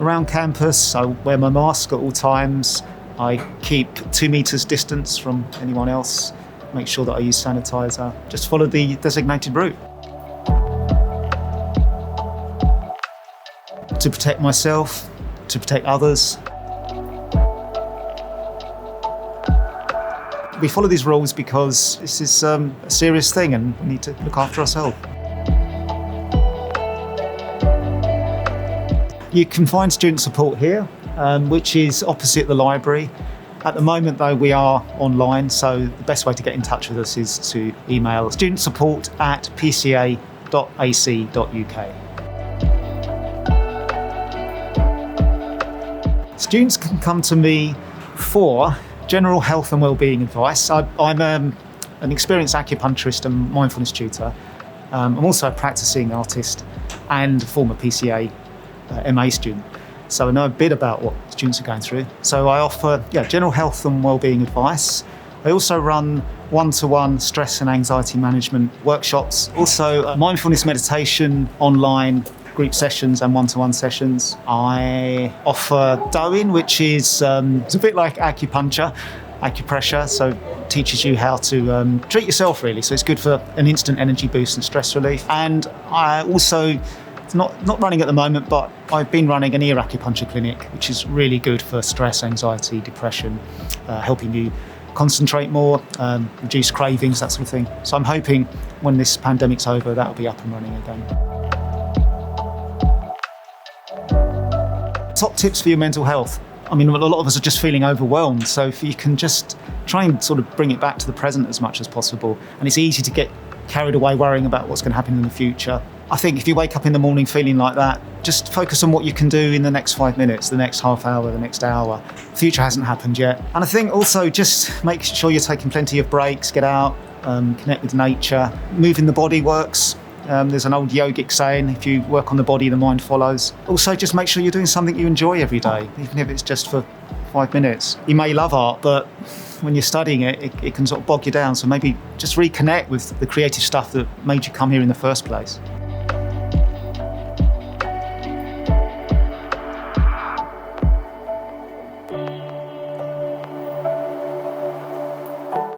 around campus. I wear my mask at all times. I keep 2 meters distance from anyone else. Make sure that I use sanitizer. Just follow the designated route. To protect myself, to protect others. We follow these rules because this is a serious thing and we need to look after ourselves. You can find student support here, which is opposite the library. At the moment, though, we are online, so the best way to get in touch with us is to email studentsupport@pca.uk. Students can come to me for general health and wellbeing advice. I'm an experienced acupuncturist and mindfulness tutor. I'm also a practicing artist and a former PCA MA student. So I know a bit about what students are going through. So I offer general health and wellbeing advice. I also run one-to-one stress and anxiety management workshops. Also mindfulness meditation, online group sessions and one-to-one sessions. I offer Doing, which is it's a bit like acupuncture, acupressure, so it teaches you how to treat yourself really. So it's good for an instant energy boost and stress relief. And I also, not running at the moment, but I've been running an ear acupuncture clinic, which is really good for stress, anxiety, depression, helping you concentrate more, reduce cravings, that sort of thing. So I'm hoping when this pandemic's over, that'll be up and running again. Top tips for your mental health. I mean, a lot of us are just feeling overwhelmed, so if you can just try and sort of bring it back to the present as much as possible. And it's easy to get carried away worrying about what's going to happen in the future. I think if you wake up in the morning feeling like that, just focus on what you can do in the next 5 minutes, the next half hour, the next hour. The future hasn't happened yet. And I think also just make sure you're taking plenty of breaks, get out, connect with nature. Moving the body works. There's an old yogic saying, if you work on the body, the mind follows. Also, just make sure you're doing something you enjoy every day, even if it's just for 5 minutes. You may love art, but when you're studying it can sort of bog you down. So maybe just reconnect with the creative stuff that made you come here in the first place.